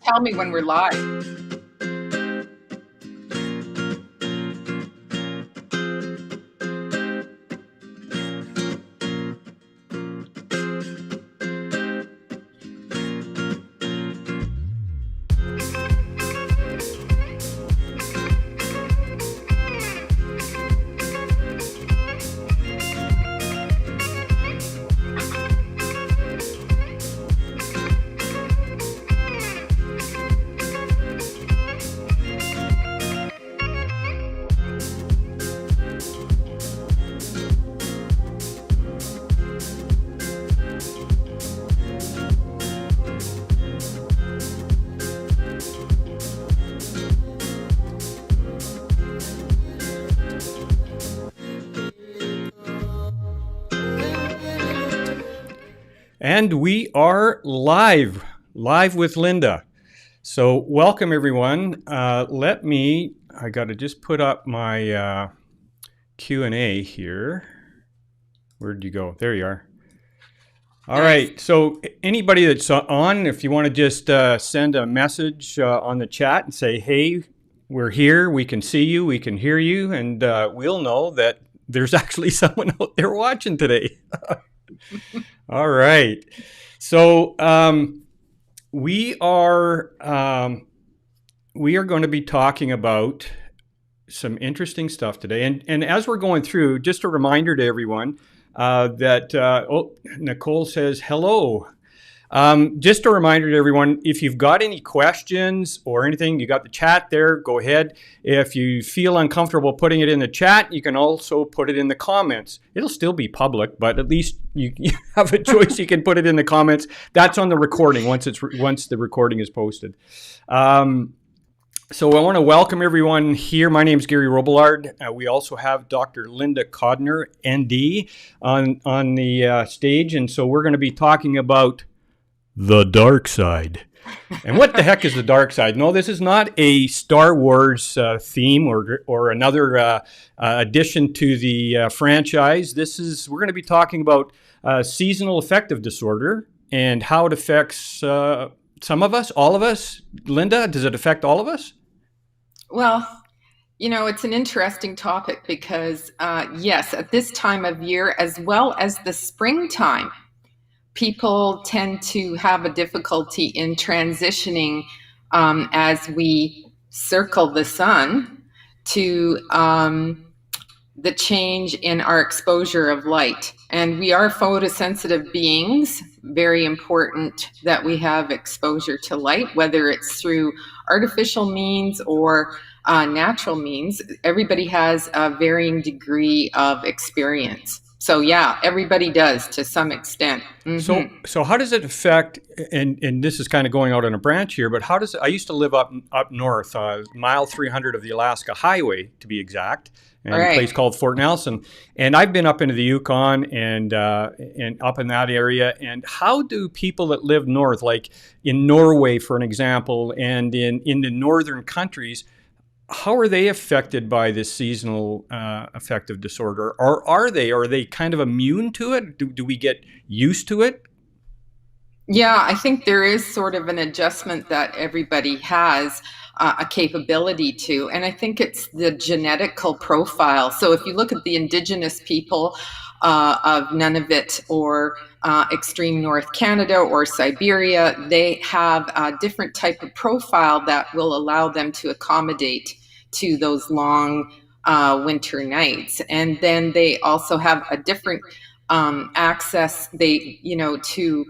tell me when we're live. And we are live with Linda. So welcome everyone. I got to just put up my Q&A here. Where'd you go? There you are. All right. So anybody that's on, if you want to just send a message on the chat and say, hey, we're here, we can see you, we can hear you, and we'll know that there's actually someone out there watching today. All right. So we are going to be talking about some interesting stuff today. And as we're going through, just a reminder to everyone that Nicole says hello. Just a reminder to everyone, if you've got any questions or anything, you got the chat there, go ahead. If you feel uncomfortable putting it in the chat, you can also put it in the comments. It'll still be public, but at least you have a choice. You can put it in the comments. That's on the recording once the recording is posted. So I want to welcome everyone here. My name is Gary Robillard. We also have Dr. Linda Codner, ND, on the stage. And so we're going to be talking about the dark side. And what the heck is the dark side? No, this is not a Star Wars theme or another addition to the franchise. We're going to be talking about seasonal affective disorder and how it affects some of us, all of us. Linda, does it affect all of us? Well, it's an interesting topic because, yes, at this time of year, as well as the springtime, people tend to have a difficulty in transitioning as we circle the sun to the change in our exposure of light. And we are photosensitive beings, very important that we have exposure to light, whether it's through artificial means or natural means. Everybody has a varying degree of experience. So yeah, everybody does to some extent. Mm-hmm. So how does it affect, and this is kind of going out on a branch here, but I used to live up north, mile 300 of the Alaska Highway to be exact, and a place called Fort Nelson. And I've been up into the Yukon and up in that area. And how do people that live north, like in Norway, for an example, and in the northern countries, how are they affected by this seasonal affective disorder? Or are they kind of immune to it? Do we get used to it? Yeah, I think there is sort of an adjustment that everybody has a capability to. And I think it's the genetical profile. So if you look at the indigenous people of Nunavut or extreme North Canada or Siberia, they have a different type of profile that will allow them to accommodate to those long winter nights. And then they also have a different access to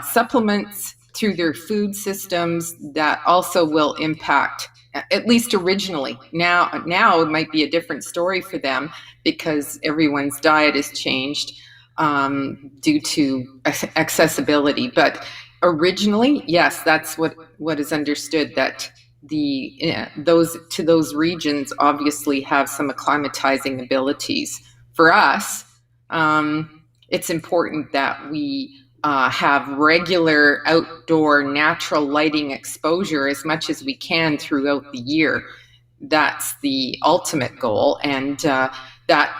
supplements through their food systems that also will impact, at least originally. Now it might be a different story for them because everyone's diet has changed due to accessibility. But originally, yes, that's what is understood, that those regions obviously have some acclimatizing abilities. For us, it's important that we have regular outdoor natural lighting exposure as much as we can throughout the year. That's the ultimate goal, and that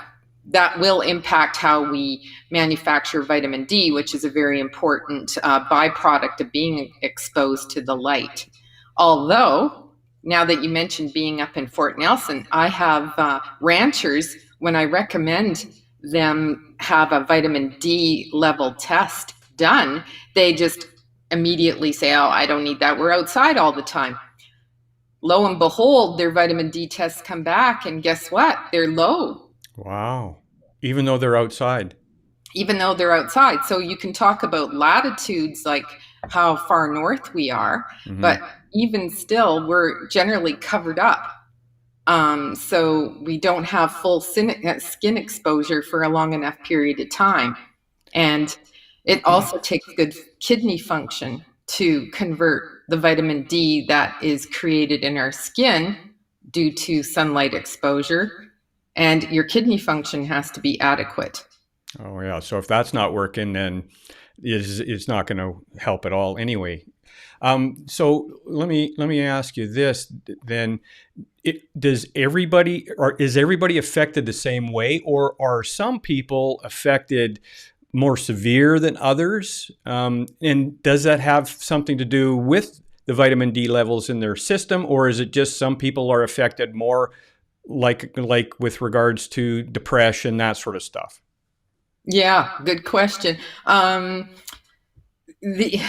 will impact how we manufacture vitamin D, which is a very important byproduct of being exposed to the light. Although, now that you mentioned being up in Fort Nelson, I have ranchers, when I recommend them have a vitamin D level test done, they just immediately say, oh, I don't need that. We're outside all the time. Lo and behold, their vitamin D tests come back, and guess what? They're low, Wow. Even though they're outside. even though they're outside. So you can talk about latitudes, like how far north we are, Hmm. but even still, we're generally covered up. So we don't have full skin exposure for a long enough period of time. And it also takes good kidney function to convert the vitamin D that is created in our skin due to sunlight exposure. And your kidney function has to be adequate. Oh yeah. So if that's not working, then it's not going to help at all anyway. So let me ask you this then: does everybody, or is everybody affected the same way, or are some people affected more severe than others? And does that have something to do with the vitamin D levels in their system, or is it just some people are affected more, like with regards to depression, that sort of stuff? Yeah, good question. The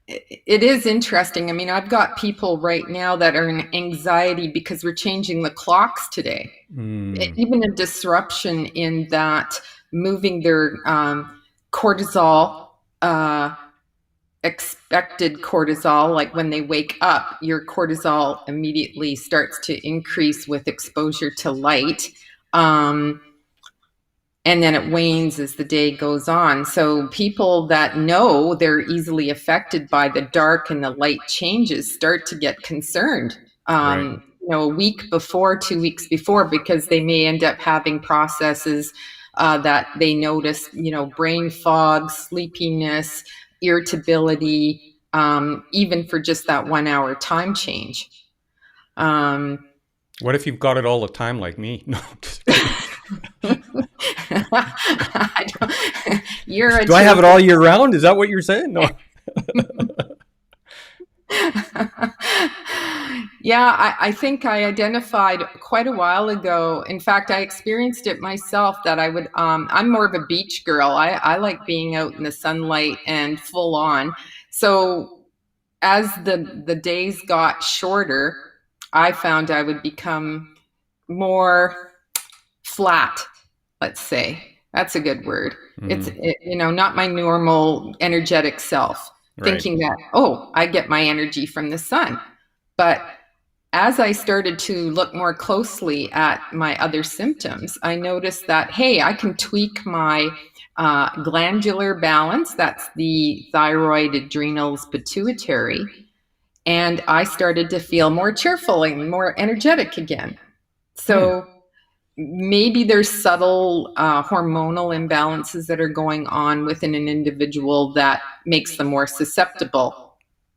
it is interesting. I mean, I've got people right now that are in anxiety because we're changing the clocks today. Mm, Even a disruption in that, moving their cortisol, expected cortisol, like when they wake up, your cortisol immediately starts to increase with exposure to light. Um, and then it wanes as the day goes on. So people that know they're easily affected by the dark and the light changes start to get concerned. right. A week before, 2 weeks before, because they may end up having processes that they notice. Brain fog, sleepiness, irritability, even for just that 1 hour time change. Um, What if you've got it all the time, like me? No, just kidding. I don't, you're a Do I have it chosen. all year round? Is that what you're saying? No. Yeah, I think I identified quite a while ago. In fact, I experienced it myself that I'm more of a beach girl. I like being out in the sunlight and full on. So as the days got shorter, I found I would become more flat, let's say. That's a good word. Mm, Not my normal energetic self, right. thinking that, oh, I get my energy from the sun. But as I started to look more closely at my other symptoms, I noticed that, hey, I can tweak my glandular balance. That's the thyroid, adrenals, pituitary. And I started to feel more cheerful and more energetic again. Hmm. So maybe there's subtle hormonal imbalances that are going on within an individual that makes them more susceptible.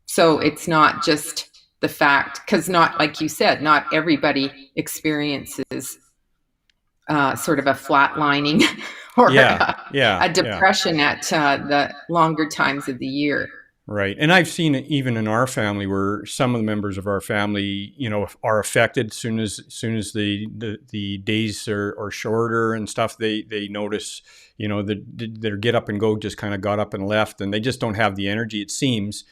So it's not just the fact, because not, like you said, not everybody experiences sort of a flatlining or Yeah. Yeah. a Yeah. depression at the longer times of the year. Right. And I've seen it even in our family where some of the members of our family, are affected as soon as the days are shorter and stuff. They notice, their get up and go just kind of got up and left, and they just don't have the energy, it seems.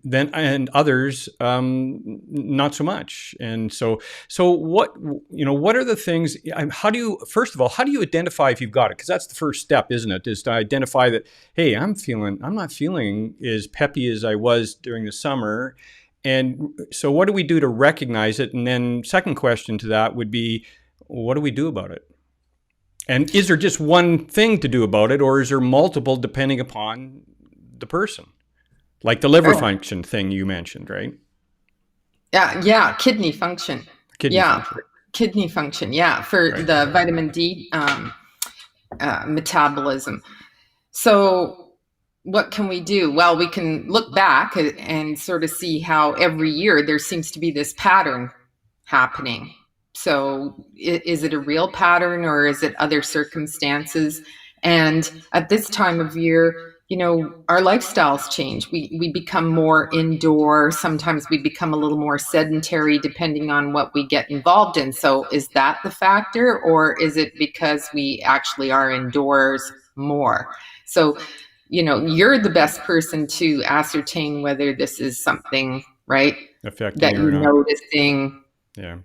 Then and others, not so much. And so what are the things? How do you, first of all, how do you identify if you've got it? Because that's the first step, isn't it? Is to identify that, hey, I'm not feeling as peppy as I was during the summer. And so what do we do to recognize it? And then second question to that would be, what do we do about it? And is there just one thing to do about it, or is there multiple depending upon the person? Like the liver Oh, function thing you mentioned, right? yeah, yeah, kidney function. Kidney Yeah, function, kidney function. Yeah, for right? the vitamin D metabolism. So, what can we do? Well, we can look back and sort of see how every year there seems to be this pattern happening. So, is it a real pattern or is it other circumstances? And at this time of year, our lifestyles change. We become more indoor. Sometimes we become a little more sedentary depending on what we get involved in. So is that the factor, or is it because we actually are indoors more? So, you're the best person to ascertain whether this is something, right, Affecting that you or you're not? noticing Yeah.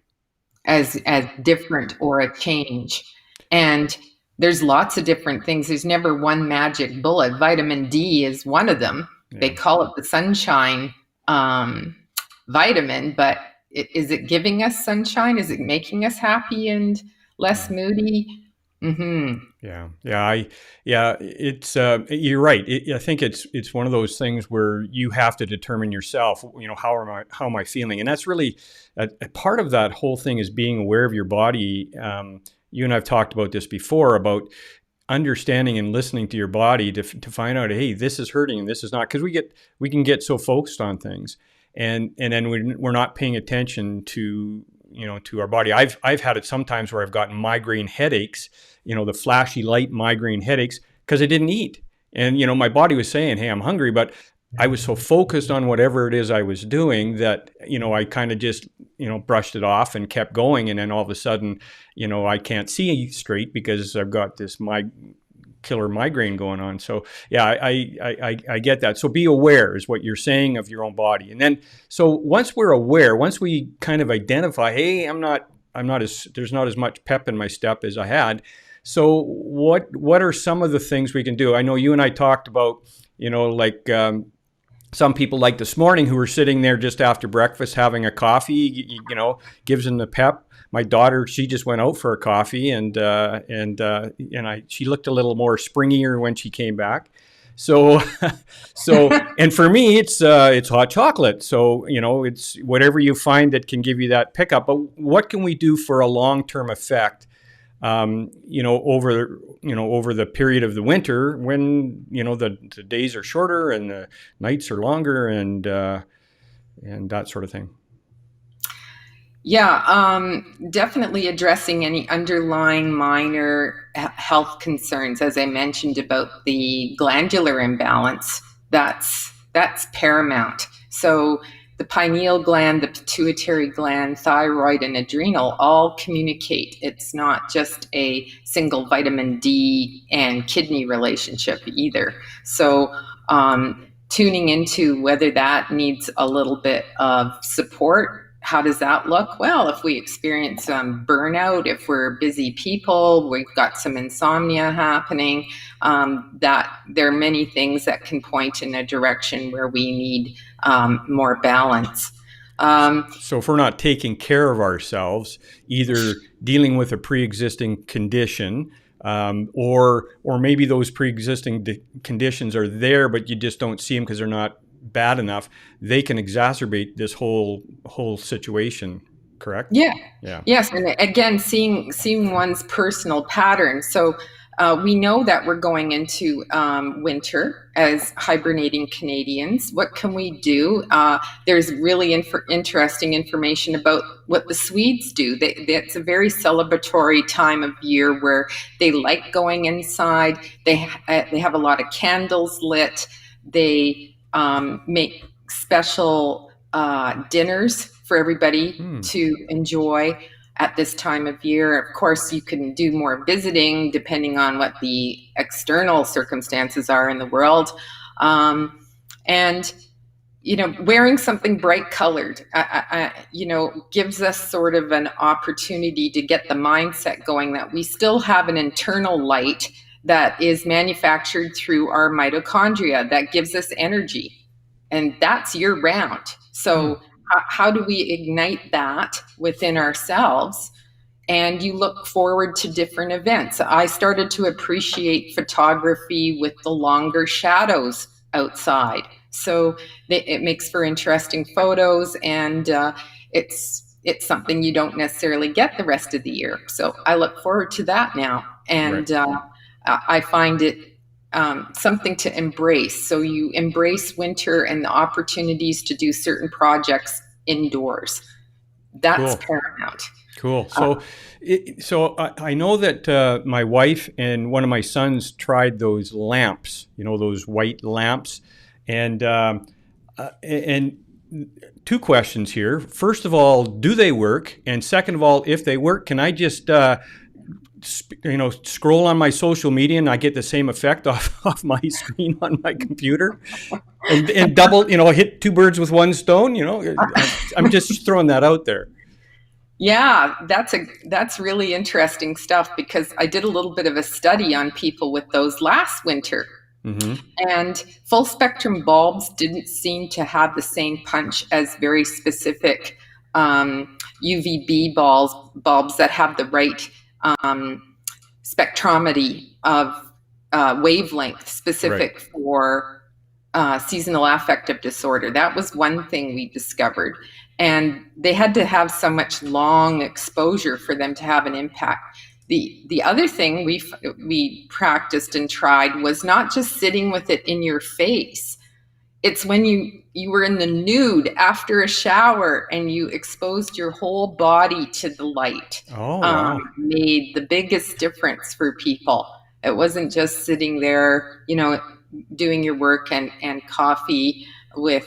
as different or a change. And there's lots of different things. There's never one magic bullet. Vitamin D is one of them. They Yeah. call it the sunshine um, vitamin, but is it giving us sunshine? Is it making us happy and less Yeah. moody? Mm-hmm. Yeah, yeah. It's you're right. I think it's one of those things where you have to determine yourself. How am I feeling? And that's really a part of that whole thing is being aware of your body. You and I've talked about this before about understanding and listening to your body to find out, hey, this is hurting and this is not, because we can get so focused on things, and then we're not paying attention to to our body. I've had it sometimes where I've gotten migraine headaches, the flashy light migraine headaches, because I didn't eat, and my body was saying, hey, I'm hungry, but I was so focused on whatever it is I was doing that I kind of just brushed it off and kept going, and then all of a sudden I can't see straight because I've got this killer migraine going on. So yeah, I get that. So be aware is what you're saying of your own body, and then so once we're aware, once we kind of identify, hey, I'm not as there's not as much pep in my step as I had. So what are some of the things we can do? I know you and I talked about like. Some people like this morning who were sitting there just after breakfast having a coffee, gives them the pep. My daughter, she just went out for a coffee, she looked a little more springier when she came back. So, and for me, it's hot chocolate. So it's whatever you find that can give you that pickup. But what can we do for a long term effect? Over the period of the winter when the days are shorter and the nights are longer and that sort of thing. Yeah, definitely addressing any underlying minor health concerns, as I mentioned about the glandular imbalance. That's paramount. So the pineal gland, the pituitary gland, thyroid, and adrenal all communicate. It's not just a single vitamin D and kidney relationship either. So tuning into whether that needs a little bit of support. How does that look? Well, if we experience burnout, if we're busy people, we've got some insomnia happening, that there are many things that can point in a direction where we need more balance. So if we're not taking care of ourselves, either dealing with a pre-existing condition, or maybe those pre-existing conditions are there, but you just don't see them because they're not bad enough, they can exacerbate this whole situation. Correct? Yeah. Yeah. Yes, and again, seeing one's personal patterns. So we know that we're going into winter as hibernating Canadians. What can we do? There's really interesting information about what the Swedes do. It's a very celebratory time of year where they like going inside. They have a lot of candles lit. They make special dinners for everybody to enjoy at this time of year. Of course, you can do more visiting depending on what the external circumstances are in the world. And wearing something bright colored, gives us sort of an opportunity to get the mindset going that we still have an internal light that is manufactured through our mitochondria that gives us energy. And that's year round. So how do we ignite that within ourselves? And you look forward to different events. I started to appreciate photography with the longer shadows outside. So it makes for interesting photos, and it's something you don't necessarily get the rest of the year. So I look forward to that now, Right. and I find it something to embrace. So you embrace winter and the opportunities to do certain projects indoors. That's Cool. paramount. Cool. So I know that my wife and one of my sons tried those lamps, those white lamps, and and two questions here. First of all, do they work? And second of all, if they work, can I just scroll on my social media and I get the same effect off my screen on my computer? And double, hit two birds with one stone. I'm just throwing that out there. Yeah, that's really interesting stuff because I did a little bit of a study on people with those last winter. Mm-hmm. And full spectrum bulbs didn't seem to have the same punch as very specific UVB bulbs that have the right um, spectrometry of wavelength Right. specific for seasonal affective disorder. That was one thing we discovered. And they had to have so much long exposure for them to have an impact. The other thing we practiced and tried was not just sitting with it in your face. It's when you were in the nude after a shower and you exposed your whole body to the light. Oh, wow. Made the biggest difference for people. It wasn't just sitting there, doing your work and coffee with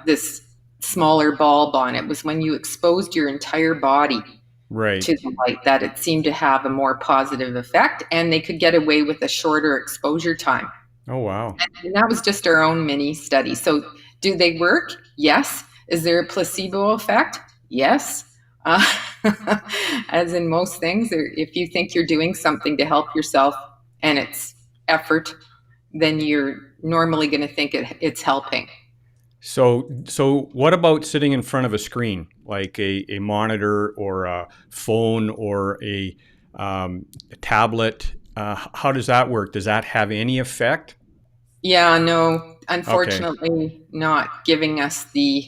this smaller bulb on. It was when you exposed your entire body Right. to the light that it seemed to have a more positive effect, and they could get away with a shorter exposure time. Oh, wow. And that was just our own mini study. So, do they work? Yes. Is there a placebo effect? Yes. Uh, as in most things, if you think you're doing something to help yourself and it's effort, then you're normally going to think it's helping. So what about sitting in front of a screen, like a monitor or a phone or a tablet? How does that work? Does that have any effect? Yeah, no, Okay. unfortunately, not giving us the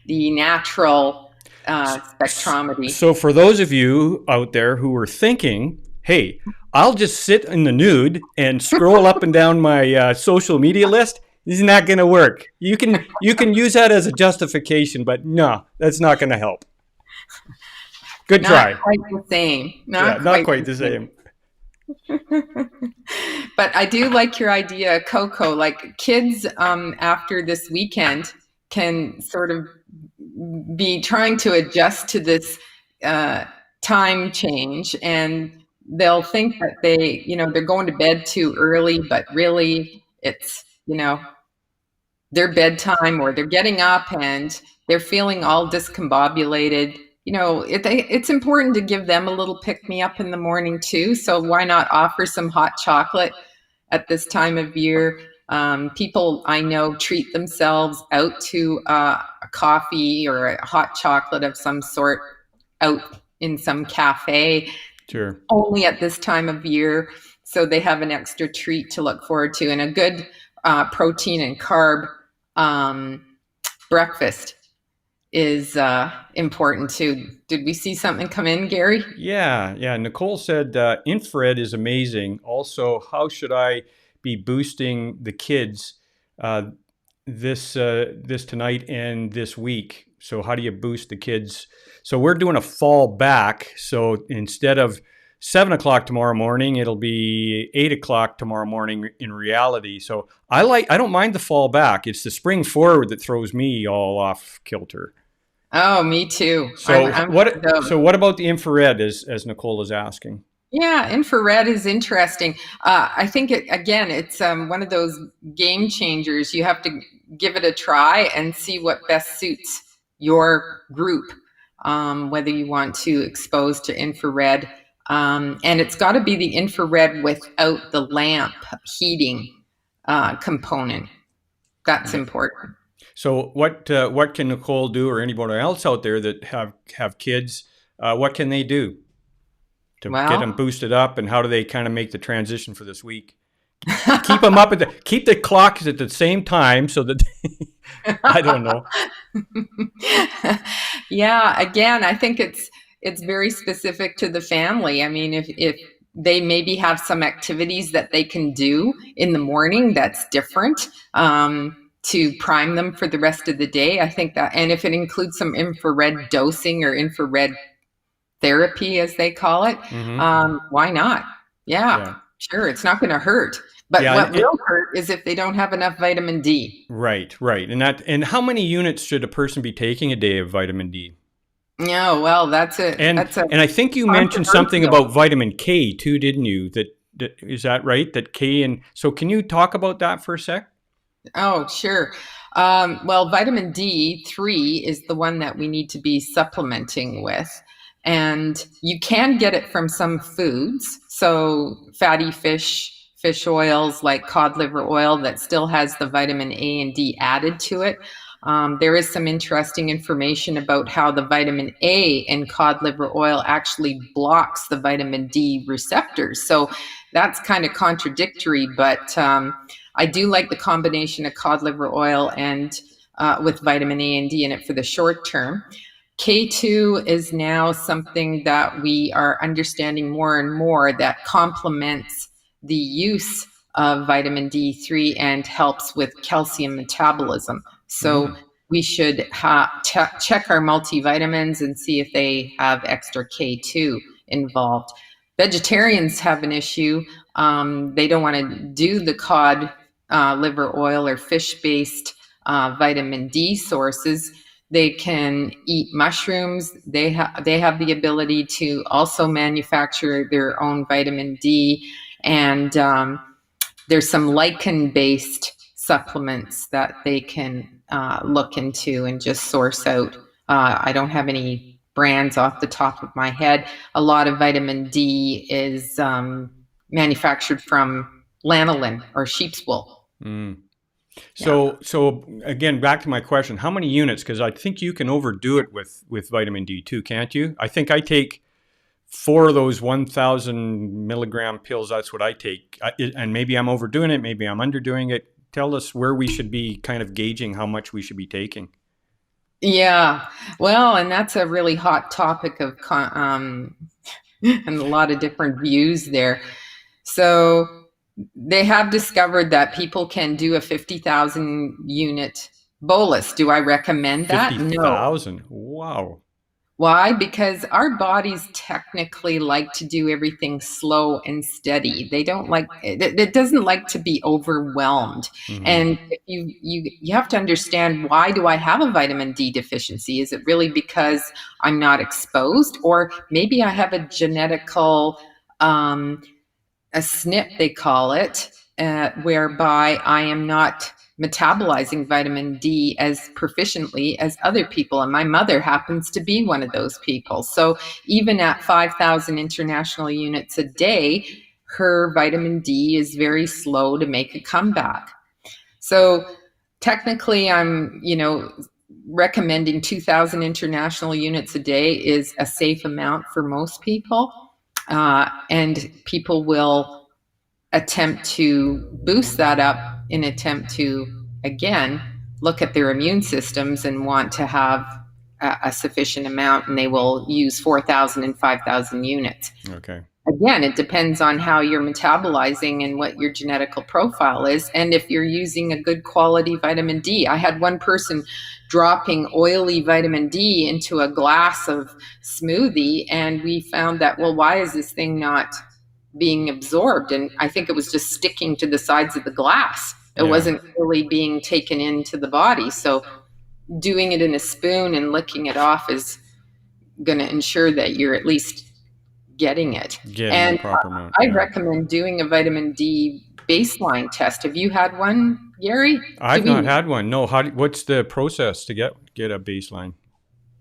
natural spectrometry. So for those of you out there who are thinking, hey, I'll just sit in the nude and scroll up and down my social media list, this is not going to work. You can use that as a justification, but no, that's not going to help. Good Not try. quite the same. Yeah, Not not quite quite the the same. same. But I do like your idea, Coco. Like kids, after this weekend, can sort of be trying to adjust to this uh, time change, and they'll think that they're going to bed too early, but really, it's their bedtime, or they're getting up and they're feeling all discombobulated. It's important to give them a little pick me up in the morning too. So why not offer some hot chocolate at this time of year? People I know treat themselves out to a coffee or a hot chocolate of some sort out in some cafe Sure. only at this time of year. So they have an extra treat to look forward to, and a good protein and carb um, breakfast is important too. Did we see something come in, Gary? Yeah, yeah. Nicole said infrared is amazing. Also, how should I be boosting the kids uh, this tonight and this week? So, how do you boost the kids? So, we're doing a fall back. So, instead of 7 o'clock tomorrow morning, it'll be 8 o'clock tomorrow morning in reality. So, I don't mind the fall back. It's the spring forward that throws me all off kilter. Oh, me too. I'm, So I'm one of what? those. So what about the infrared? As Nicole is asking. Yeah, infrared is interesting. I think it's one of those game changers. You have to give it a try and see what best suits your group, whether you want to expose to infrared. And it's got to be the infrared without the lamp heating component. That's Yeah. important. So what can Nicole do, or anybody else out there that have kids? What can they do to get them Well, boosted up, and how do they kind of make the transition for this week? Keep them up keep the clocks at the same time so that I don't know. yeah, again, I think it's very specific to the family. I mean, if they maybe have some activities that they can do in the morning that's different to prime them for the rest of the day, I think that, and if it includes some infrared dosing or infrared therapy, as they call it, Mm-hmm. why not? Yeah, Yeah. sure. It's not going to hurt. But Yeah. what will hurt is if they don't have enough vitamin D. Right. Right. And how many units should a person be taking a day of vitamin D? Yeah, well, And that's a and I think you mentioned something controversial. about vitamin K too, didn't you? That is that right? That K and so can you talk about that for a sec? Oh, sure. Well, vitamin D3 is the one that we need to be supplementing with. And you can get it from some foods. So, fatty fish oils like cod liver oil that still has the vitamin A and D added to it. There is some interesting information about how the vitamin A in cod liver oil actually blocks the vitamin D receptors. So, that's kind of contradictory, but I do like the combination of cod liver oil and with vitamin A and D in it for the short term. K2 is now something that we are understanding more and more that complements the use of vitamin D3 and helps with calcium metabolism. So Mm. we should check our multivitamins and see if they have extra K2 involved. Vegetarians have an issue. They don't want to do the cod liver oil or fish based vitamin D sources. They can eat mushrooms. They have the ability to also manufacture their own vitamin D, and there's some lichen based supplements that they can look into and just source out. I don't have any brands off the top of my head. A lot of vitamin D is manufactured from lanolin or sheep's wool. Mm. Yeah. So again, back to my question: how many units? Because I think you can overdo it with vitamin D too, can't you? I think I take four of those 1,000 milligram pills. That's what I take, and maybe I'm overdoing it. Maybe I'm underdoing it. Tell us where we should be kind of gauging how much we should be taking. Yeah. Well, and that's a really hot topic of and a lot of different views there. So they have discovered that people can do a 50,000 unit bolus. Do I recommend that? No. 50,000. Wow. Why? Because our bodies technically like to do everything slow and steady. They don't like it doesn't like to be overwhelmed. Mm-hmm. And if you have to understand, why do I have a vitamin D deficiency? Is it really because I'm not exposed, or maybe I have a genetical a SNP, they call it, whereby I am not metabolizing vitamin D as proficiently as other people. And my mother happens to be one of those people. So even at 5,000 international units a day, her vitamin D is very slow to make a comeback. So technically, recommending 2,000 international units a day is a safe amount for most people. And people will attempt to boost that up in attempt to, again, look at their immune systems and want to have a sufficient amount, and they will use 4,000 and 5,000 units. Okay. Again, it depends on how you're metabolizing and what your genetical profile is, and if you're using a good quality vitamin D. I had one person dropping oily vitamin D into a glass of smoothie, and we found that, well, why is this thing not being absorbed? And I think it was just sticking to the sides of the glass. It Yeah. wasn't really being taken into the body. So doing it in a spoon and licking it off is going to ensure that you're at least getting it. Getting the And proper amount. I Yeah. recommend doing a vitamin D baseline test. Have you had one, Gary? Do I've not we? had one. No. What's the process to get a baseline?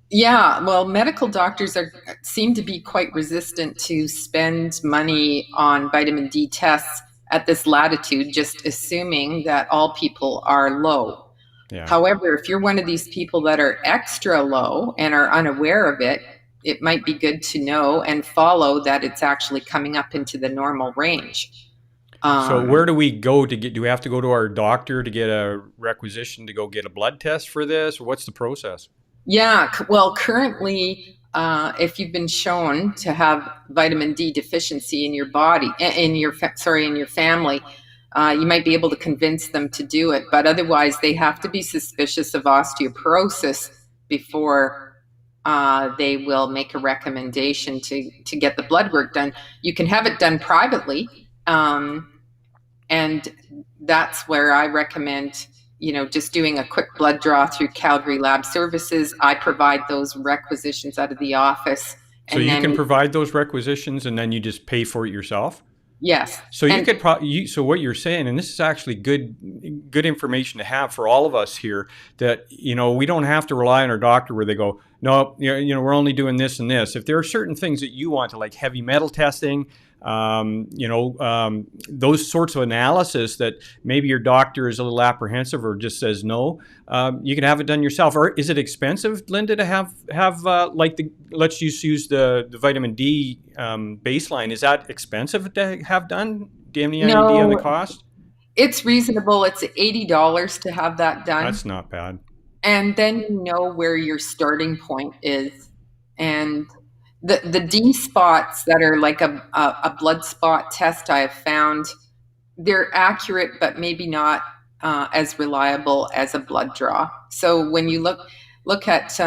Yeah, well, medical doctors seem to be quite resistant to spend money on vitamin D tests at this latitude, just assuming that all people are low. Yeah. However, if you're one of these people that are extra low and are unaware of it, it might be good to know and follow that it's actually coming up into the normal range. So where Um, do we go to get? Do we have to go to our doctor to get a requisition to go get a blood test for this, or what's the process? Yeah, well, currently, if you've been shown to have vitamin D deficiency in your body, in your family, you might be able to convince them to do it. But otherwise, they have to be suspicious of osteoporosis before they will make a recommendation to get the blood work done. You can have it done privately, and that's where I recommend, just doing a quick blood draw through Calgary Lab Services. I provide those requisitions out of the office, So and you can then provide those requisitions and then you just pay for it yourself? yes, So you and could so what you're saying, and this is actually good information to have for all of us here, that we don't have to rely on our doctor where they go, no, we're only doing this and this. If there are certain things that you want to, like heavy metal testing, those sorts of analysis that maybe your doctor is a little apprehensive or just says no, you can have it done yourself. Or is it expensive, Linda, to have like let's just use the vitamin D baseline? Is that expensive to have done? Do you have any idea on the no, cost? it's reasonable. It's $80 to have that done. That's not bad. And then you know where your starting point is. And the D spots that are like a blood spot test, I have found they're accurate, but maybe not as reliable as a blood draw. So when you look at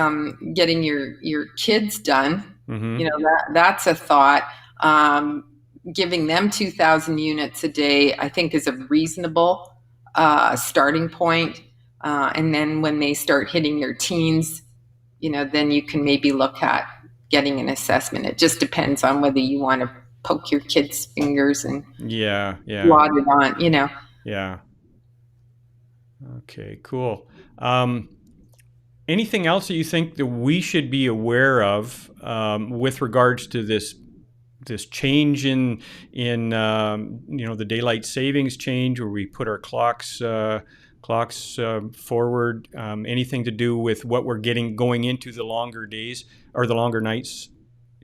getting your kids done, Mm-hmm. that's a thought. Giving them 2,000 units a day, I think, is a reasonable starting point. And then when they start hitting your teens, then you can maybe look at getting an assessment. It just depends on whether you want to poke your kids' fingers and Yeah, yeah, blot it on. yeah. Okay, cool. Anything else that you think that we should be aware of with regards to this change in the daylight savings change, where we put our clocks forward? Anything to do with what we're getting going into the longer days or the longer nights,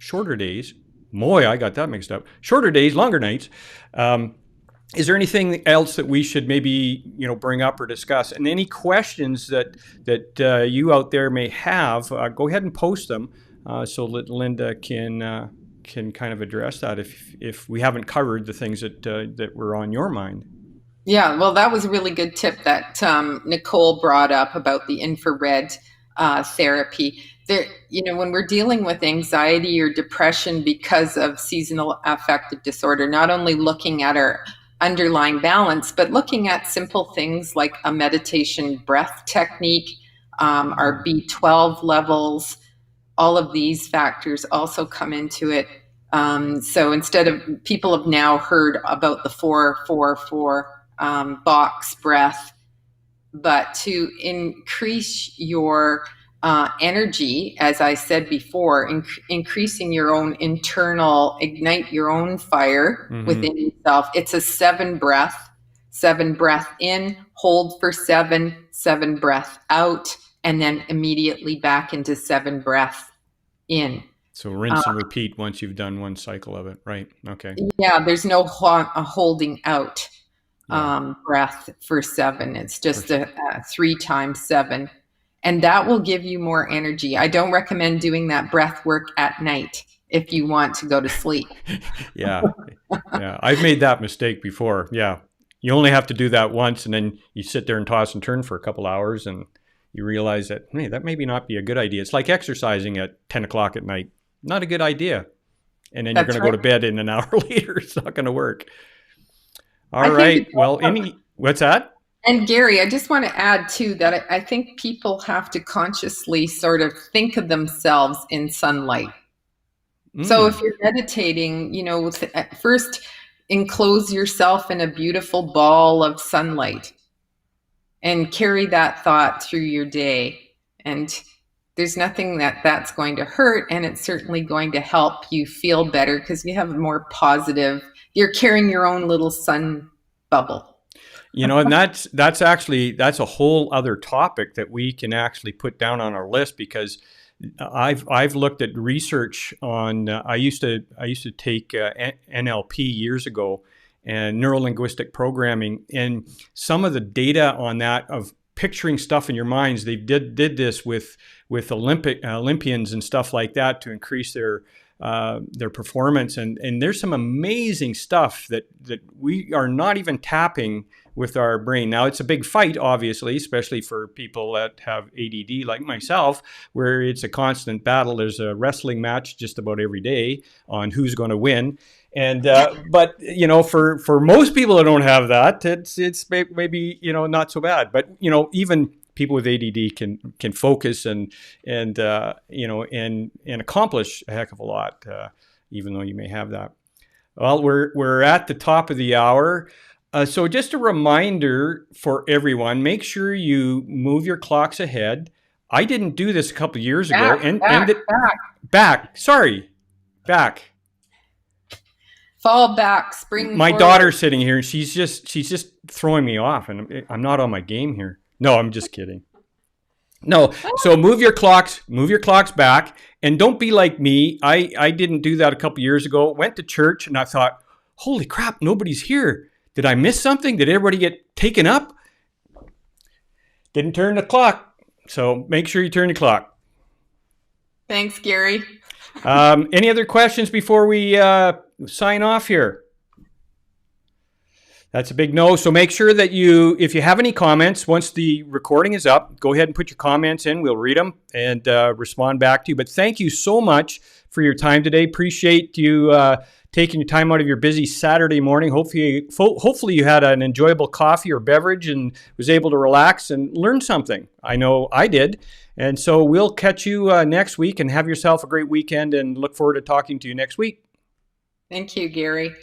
shorter days? Boy, I got that mixed up. Shorter days, longer nights. Is there anything else that we should maybe bring up or discuss? And any questions that you out there may have, go ahead and post them so that Linda can kind of address that if we haven't covered the things that were on your mind. Yeah, well, that was a really good tip that Nicole brought up about the infrared therapy. There, when we're dealing with anxiety or depression because of seasonal affective disorder, not only looking at our underlying balance, but looking at simple things like a meditation breath technique, our B12 levels, all of these factors also come into it. So instead of, people have now heard about the 4-4-4 box breath, but to increase your energy, as I said before, increasing your own internal, ignite your own fire within yourself. It's a 7 breath in, hold for 7, 7 breath out, and then immediately back into 7 breath in. So rinse and repeat once you've done one cycle of it, right? Okay. Yeah, there's no holding out breath for 7. It's just a 3 times 7. And that will give you more energy. I don't recommend doing that breath work at night if you want to go to sleep. Yeah. I've made that mistake before. Yeah. You only have to do that once, and then you sit there and toss and turn for a couple hours, and you realize that, hey, that maybe not be a good idea. It's like exercising at 10 o'clock at night. Not a good idea. And then you're going to go to bed in an hour later. It's not going to work. All right. Well, what's that? And Gary, I just want to add too that I think people have to consciously sort of think of themselves in sunlight. So if you're meditating, first enclose yourself in a beautiful ball of sunlight and carry that thought through your day. And there's nothing that's going to hurt, and it's certainly going to help you feel better because you have a more positive, you're carrying your own little sun bubble. And that's a whole other topic that we can actually put down on our list, because I've looked at research on. I used to take NLP years ago, and neuro-linguistic programming, and some of the data on that of picturing stuff in your minds. They did this with Olympians and stuff like that to increase their their performance. And there's some amazing stuff that we are not even tapping with our brain. Now, it's a big fight, obviously, especially for people that have ADD like myself, where it's a constant battle. There's a wrestling match just about every day on who's going to win. And but for most people that don't have that, it's maybe not so bad. But even people with ADD can focus and accomplish a heck of a lot, even though you may have that. Well, we're at the top of the hour. So just a reminder for everyone, make sure you move your clocks ahead. I didn't do this a couple of years ago. Back. Sorry. Back. Fall back, spring My forward. daughter's sitting here and she's just throwing me off, and I'm not on my game here. No, I'm just kidding. No, so move your clocks back, and don't be like me. I didn't do that a couple of years ago. Went to church and I thought, holy crap, nobody's here. Did I miss something? Did everybody get taken up? Didn't turn the clock. So make sure you turn the clock. Thanks, Gary. Any other questions before we sign off here? That's a big no. So make sure that if you have any comments, once the recording is up, go ahead and put your comments in. We'll read them and respond back to you. But thank you so much for your time today. Appreciate you taking your time out of your busy Saturday morning. Hopefully you had an enjoyable coffee or beverage and was able to relax and learn something. I know I did. And so we'll catch you next week, and have yourself a great weekend, and look forward to talking to you next week. Thank you, Gary.